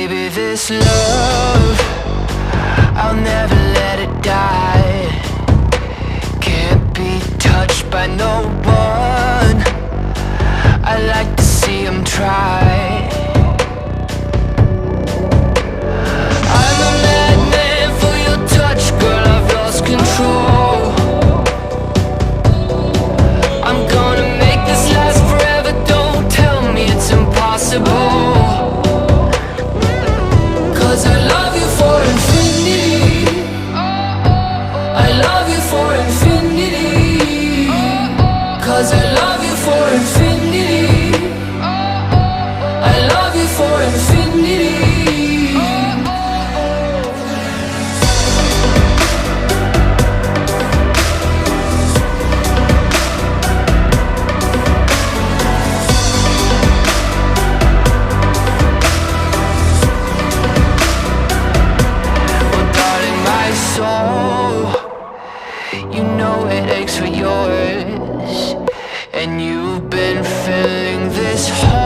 Baby, this love, I'll never let it die. Can't be touched by no one. I like to see 'em try. I'm a madman for your touch, girl, I've lost control. I'm gonna make this last forever, don't tell me it's impossible. I love you for infinity. I love you for infinity. 'Cause I love you for infinity. I love you for infinity. You know it aches for yours, and you've been filling this hole.